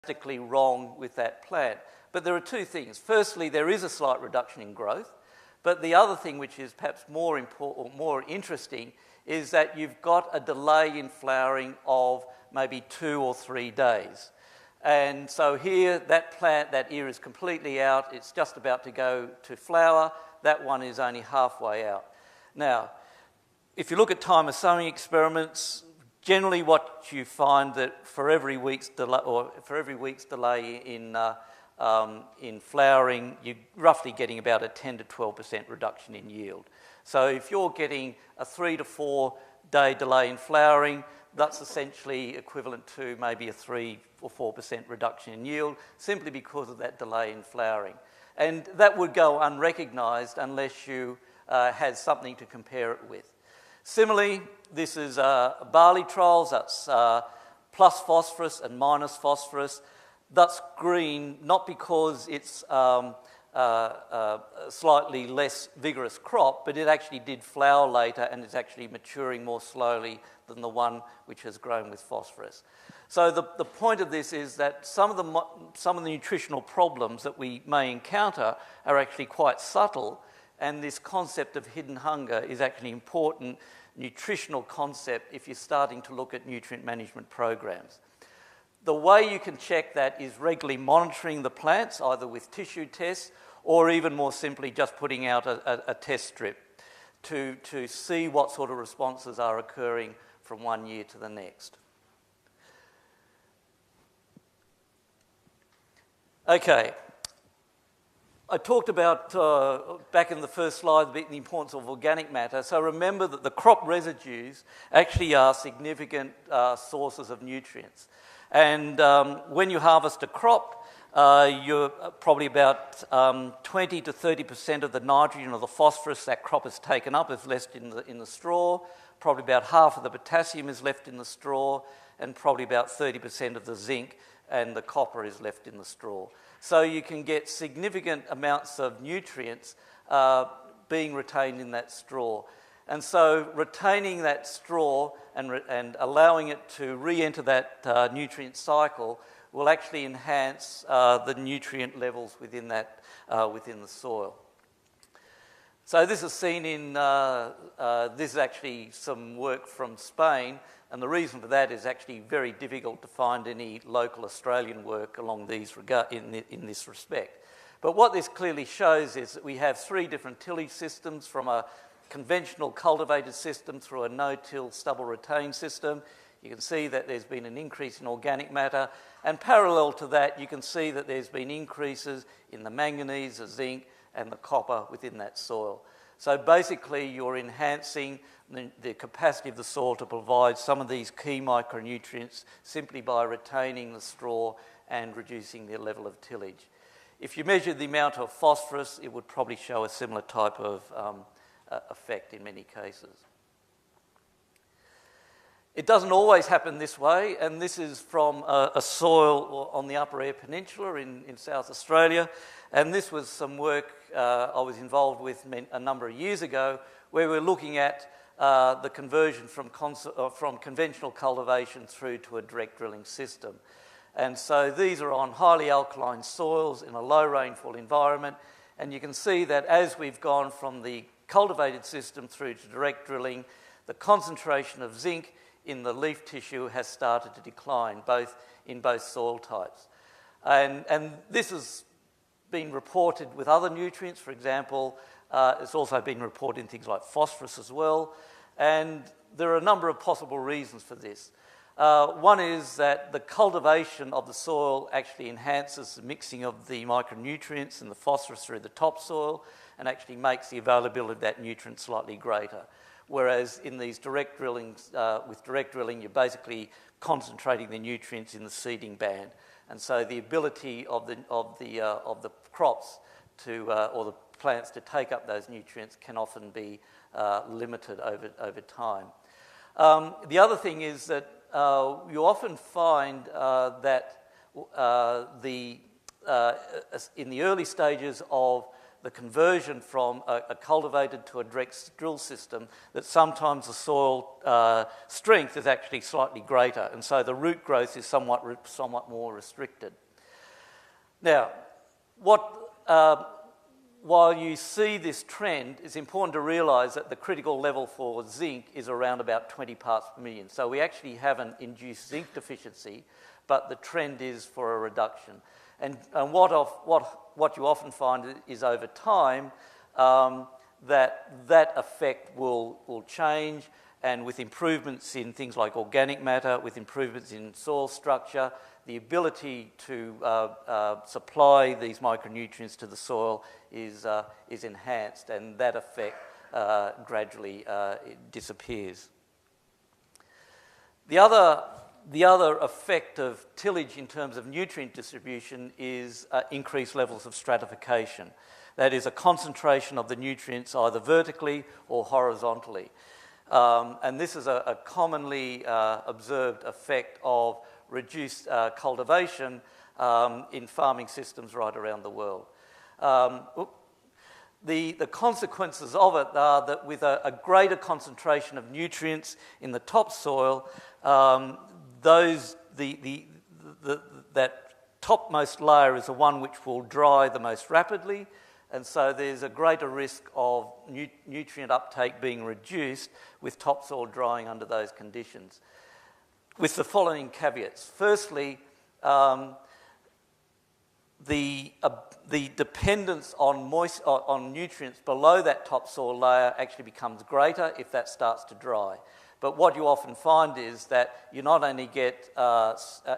drastically wrong with that plant. But there are two things. Firstly, there is a slight reduction in growth, but the other thing, which is perhaps more important or more interesting, is that you've got a delay in flowering of maybe 2 or 3 days. And so here, that plant, that ear is completely out. It's just about to go to flower. That one is only halfway out. Now, if you look at time of sowing experiments, generally what you find that for every week's delay in flowering, you're roughly getting about a 10 to 12% reduction in yield. So if you're getting a 3 to 4 day delay in flowering, that's essentially equivalent to maybe a 3 or 4% reduction in yield, simply because of that delay in flowering. And that would go unrecognised unless you had something to compare it with. Similarly, this is barley trials. That's plus phosphorus and minus phosphorus. That's green, not because it's a slightly less vigorous crop, but it actually did flower later and is actually maturing more slowly than the one which has grown with phosphorus. So the point of this is that some of the nutritional problems that we may encounter are actually quite subtle, and this concept of hidden hunger is actually an important nutritional concept if you're starting to look at nutrient management programs. The way you can check that is regularly monitoring the plants, either with tissue tests or even more simply just putting out a test strip to see what sort of responses are occurring from one year to the next. Okay, I talked about, back in the first slide, the importance of organic matter. So remember that the crop residues actually are significant sources of nutrients. And when you harvest a crop, you're probably about 20 to 30% of the nitrogen or the phosphorus that crop has taken up is left in the straw. Probably about half of the potassium is left in the straw, and probably about 30% of the zinc and the copper is left in the straw. So you can get significant amounts of nutrients being retained in that straw. And so retaining that straw and allowing it to re-enter that nutrient cycle will actually enhance the nutrient levels within the soil. So this is seen in, this is actually some work from Spain, and the reason for that is actually very difficult to find any local Australian work along these in this respect. But what this clearly shows is that we have 3 different tillage systems, from a conventional cultivated system through a no-till stubble retain system. You can see that there's been an increase in organic matter, and parallel to that you can see that there's been increases in the manganese, the zinc and the copper within that soil. So basically you're enhancing the capacity of the soil to provide some of these key micronutrients simply by retaining the straw and reducing the level of tillage. If you measure the amount of phosphorus, it would probably show a similar type of effect in many cases. It doesn't always happen this way, and this is from a soil on the Upper Eyre Peninsula in South Australia, and this was some work I was involved with a number of years ago, where we're looking at the conversion from conventional cultivation through to a direct drilling system. And so these are on highly alkaline soils in a low rainfall environment, and you can see that as we've gone from the cultivated system through to direct drilling, the concentration of zinc in the leaf tissue has started to decline, in both soil types. And this has been reported with other nutrients. For example, it's also been reported in things like phosphorus as well. And there are a number of possible reasons for this. One is that the cultivation of the soil actually enhances the mixing of the micronutrients and the phosphorus through the topsoil, and actually makes the availability of that nutrient slightly greater. Whereas in these direct drillings, with direct drilling, you're basically concentrating the nutrients in the seeding band, and so the ability of the crops or the plants to take up those nutrients can often be limited over time. The other thing is that you often find that in the early stages of the conversion from a cultivated to a direct drill system, that sometimes the soil strength is actually slightly greater, and so the root growth is somewhat more restricted. Now, while you see this trend, it's important to realise that the critical level for zinc is around about 20 parts per million. So we actually haven't induced zinc deficiency, but the trend is for a reduction. And what you often find is over time that effect will change, and with improvements in things like organic matter, with improvements in soil structure, the ability to supply these micronutrients to the soil is enhanced, and that effect gradually disappears. The other effect of tillage in terms of nutrient distribution is increased levels of stratification. That is a concentration of the nutrients either vertically or horizontally. And this is a commonly observed effect of reduced cultivation in farming systems right around the world. The consequences of it are that with a greater concentration of nutrients in the topsoil, that topmost layer is the one which will dry the most rapidly, and so there's a greater risk of nutrient uptake being reduced with topsoil drying under those conditions, with the following caveats. Firstly, the dependence on nutrients below that topsoil layer actually becomes greater if that starts to dry. But what you often find is that you not only get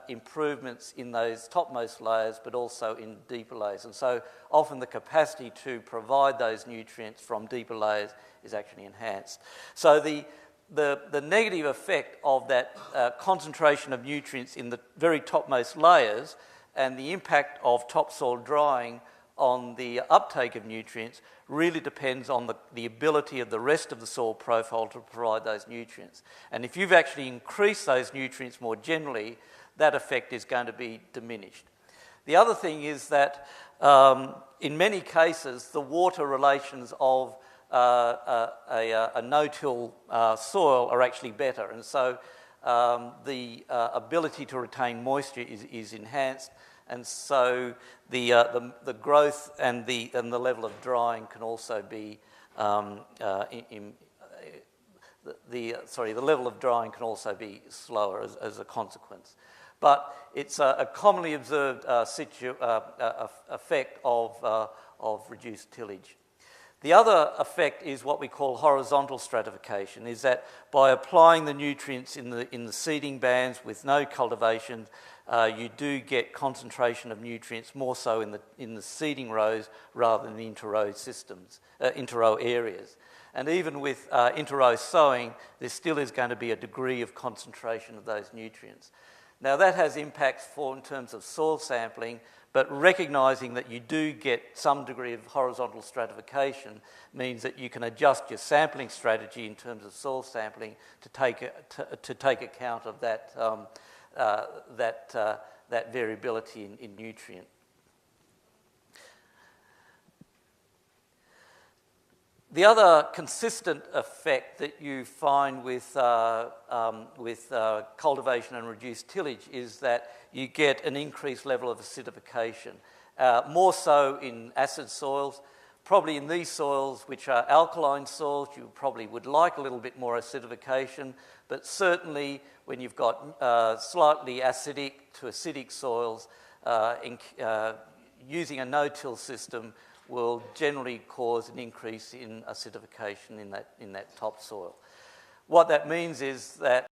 improvements in those topmost layers, but also in deeper layers. And so often the capacity to provide those nutrients from deeper layers is actually enhanced. So the negative effect of that concentration of nutrients in the very topmost layers and the impact of topsoil drying on the uptake of nutrients really depends on the ability of the rest of the soil profile to provide those nutrients. And if you've actually increased those nutrients more generally, that effect is going to be diminished. The other thing is that in many cases, the water relations of a no-till soil are actually better, and so the ability to retain moisture is enhanced, and so the growth and the level of drying can also be the level of drying can also be slower as a consequence. But it's a commonly observed effect of reduced tillage. The other effect is what we call horizontal stratification, is that by applying the nutrients in the seeding bands with no cultivation, you do get concentration of nutrients more so in the seeding rows rather than the inter-row systems, inter-row areas. And even with inter-row sowing, there still is going to be a degree of concentration of those nutrients. Now that has impacts in terms of soil sampling, but recognising that you do get some degree of horizontal stratification means that you can adjust your sampling strategy in terms of soil sampling to take account of that variability in nutrient. The other consistent effect that you find with cultivation and reduced tillage is that you get an increased level of acidification, more so in acid soils. Probably in these soils, which are alkaline soils, you probably would like a little bit more acidification, but certainly when you've got slightly acidic to acidic soils, using a no-till system will generally cause an increase in acidification in that topsoil. What that means is that